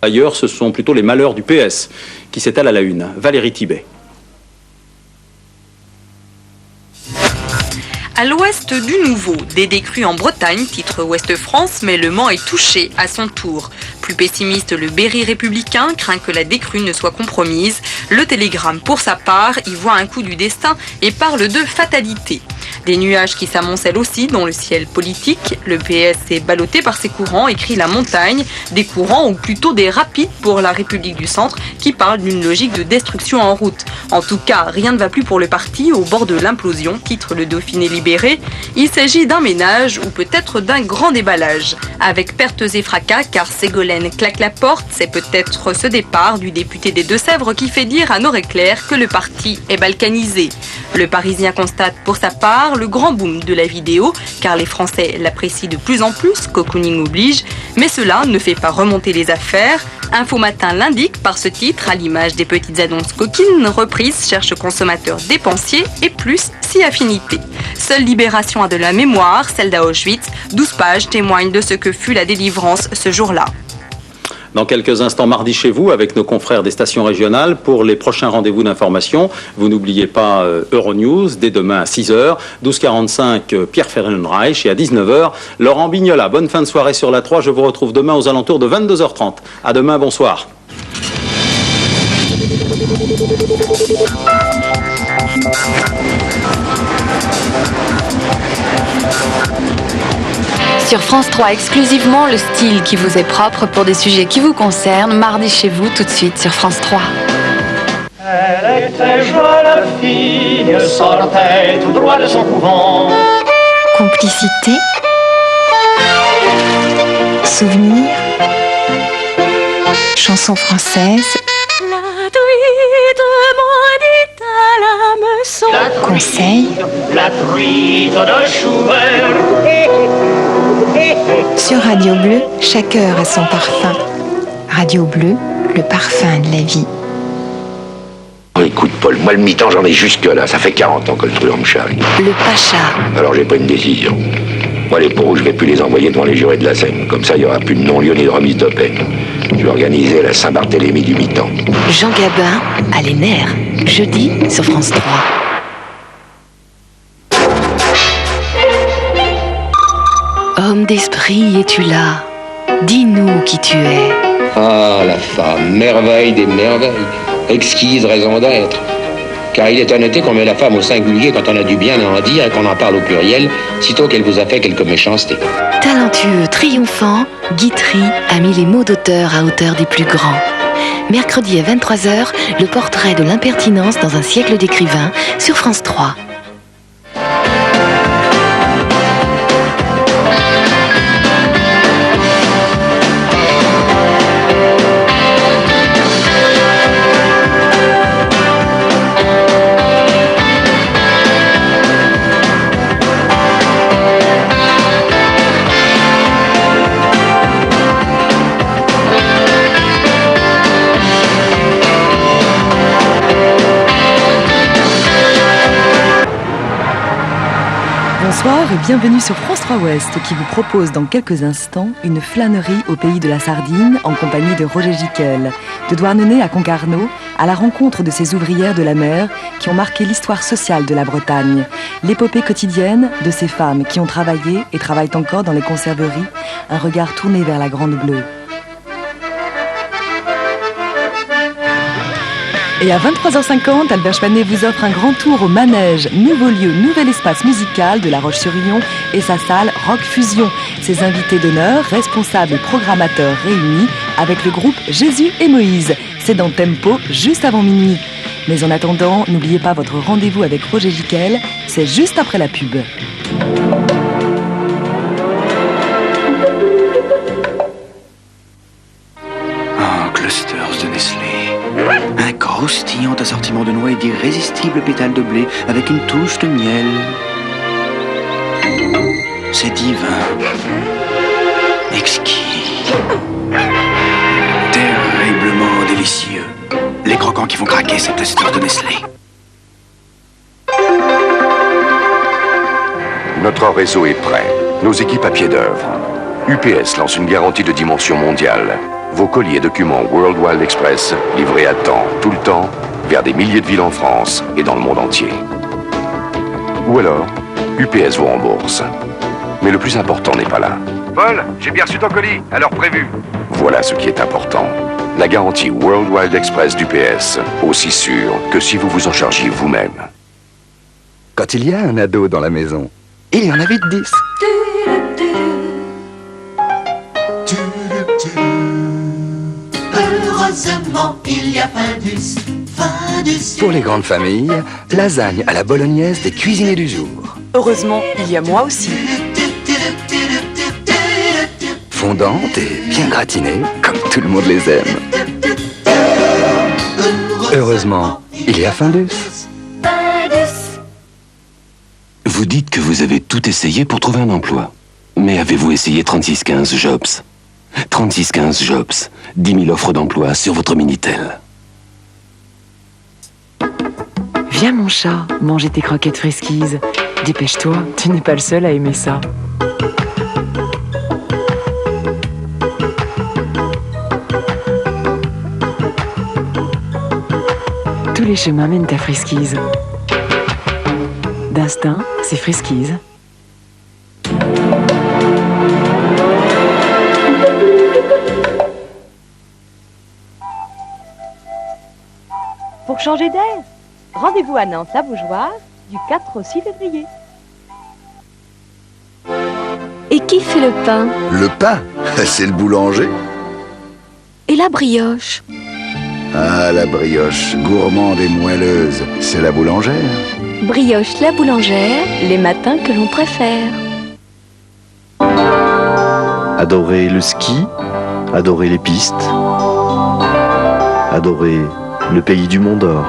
Ailleurs, ce sont plutôt les malheurs du PS qui s'étalent à la une. Valérie Thibet. À l'ouest du Nouveau, des décrues en Bretagne, titre Ouest France, mais Le Mans est touché à son tour. Plus pessimiste, le Berry républicain craint que la décrue ne soit compromise. Le Télégramme, pour sa part, y voit un coup du destin et parle de fatalité. Des nuages qui s'amoncellent aussi dans le ciel politique. Le PS est ballotté par ses courants, écrit La Montagne. Des courants, ou plutôt des rapides pour la République du Centre, qui parlent d'une logique de destruction en route. En tout cas, rien ne va plus pour le parti, au bord de l'implosion, titre Le Dauphiné libéré. Il s'agit d'un ménage ou peut-être d'un grand déballage. Avec pertes et fracas, car Ségolène claque la porte, c'est peut-être ce départ du député des Deux-Sèvres qui fait dire à Noré-Clair que le parti est balkanisé. Le Parisien constate pour sa part le grand boom de la vidéo, car les Français l'apprécient de plus en plus, cocooning oblige, mais cela ne fait pas remonter les affaires. Info Matin l'indique par ce titre, à l'image des petites annonces coquines, reprises cherche consommateurs dépensiers et plus si affinité. Seule Libération a de la mémoire, celle d'Auschwitz, 12 pages témoignent de ce que fut la délivrance ce jour-là. Dans quelques instants, Mardi chez vous, avec nos confrères des stations régionales pour les prochains rendez-vous d'information. Vous n'oubliez pas Euronews, dès demain à 6h, 12h45, Pierre Ferenreich, et à 19h, Laurent Bignola. Bonne fin de soirée sur la 3, je vous retrouve demain aux alentours de 22h30. À demain, bonsoir. Sur France 3, exclusivement le style qui vous est propre pour des sujets qui vous concernent. Mardi chez vous, tout de suite sur France 3. Elle était jeune fille, sortait tout droit de son couvent. Complicité, souvenir, chanson française, La truite maudite à l'hameçon. conseil, La truite de Schubert. sur Radio Bleu, chaque heure a son parfum. Radio Bleu, le parfum de la vie. Oh, écoute, Paul, moi le mi-temps j'en ai jusque-là. Ça fait 40 ans que le truand me charrie. Le Pacha, Alors j'ai pris une décision. Moi les pauvres, je vais plus les envoyer devant les jurés de la Seine. Comme ça, il n'y aura plus de non-lieu ni de remise de peine. Je vais organiser la Saint-Barthélemy du mi-temps. Jean Gabin, à les nerfs, jeudi sur France 3. Homme d'esprit, es-tu là? Dis-nous qui tu es. Ah, la femme, merveille des merveilles, exquise raison d'être. Car il est à noter qu'on met la femme au singulier quand on a du bien à en dire et qu'on en parle au pluriel, sitôt qu'elle vous a fait quelque méchanceté. Talentueux, triomphant, Guitry a mis les mots d'auteur à hauteur des plus grands. Mercredi à 23h, le portrait de l'impertinence dans un siècle d'écrivains sur France 3. Bonsoir et bienvenue sur France 3 Ouest qui vous propose dans quelques instants une flânerie au pays de la Sardine en compagnie de Roger Giquel. De Douarnenez à Concarneau, à la rencontre de ces ouvrières de la mer qui ont marqué l'histoire sociale de la Bretagne. L'épopée quotidienne de ces femmes qui ont travaillé et travaillent encore dans les conserveries, un regard tourné vers la Grande Bleue. Et à 23h50, Albert Chpanet vous offre un grand tour au Manège, nouveau lieu, nouvel espace musical de La Roche-sur-Yon et sa salle Rock Fusion. Ses invités d'honneur, responsables et programmateurs réunis avec le groupe Jésus et Moïse. C'est dans Tempo, juste avant minuit. Mais en attendant, n'oubliez pas votre rendez-vous avec Roger Giquel, c'est juste après la pub. Clusters de Nestlé. Un croustillant assortiment de noix et d'irrésistibles pétales de blé avec une touche de miel. C'est divin. Exquis. Terriblement délicieux. Les croquants qui font craquer ces clusters de Nestlé. Notre réseau est prêt. Nos équipes à pied d'œuvre. UPS lance une garantie de dimension mondiale. Vos colis et documents World Wild Express, livrés à temps, tout le temps, vers des milliers de villes en France et dans le monde entier. Ou alors, UPS vous rembourse. Mais le plus important n'est pas là. Paul, j'ai bien reçu ton colis, à l'heure prévue. Voilà ce qui est important. La garantie World Wild Express d'UPS, aussi sûre que si vous vous en chargiez vous-même. Quand il y a un ado dans la maison, il y en a vite 10. Heureusement, il y a Findus. Findus. Pour les grandes familles, lasagne à la bolognaise des cuisiniers du jour. Heureusement, il y a moi aussi. Fondante et bien gratinée, comme tout le monde les aime. Heureusement, il y a Findus. Vous dites que vous avez tout essayé pour trouver un emploi. Mais avez-vous essayé 3615 Jobs? 3615 Jobs, 10 000 offres d'emploi sur votre Minitel. Viens mon chat, manger tes croquettes Friskies. Dépêche-toi, tu n'es pas le seul à aimer ça. Tous les chemins mènent à Friskies. D'instinct, c'est Friskies. Pour changer d'air, rendez-vous à Nantes la Bougeoire du 4 au 6 février. Et qui fait le pain? Le pain, c'est le boulanger. Et la brioche? Ah, la brioche, gourmande et moelleuse, c'est la boulangère. Brioche la boulangère, les matins que l'on préfère. Adorer le ski, adorer les pistes, adorer le pays du Mont d'Or.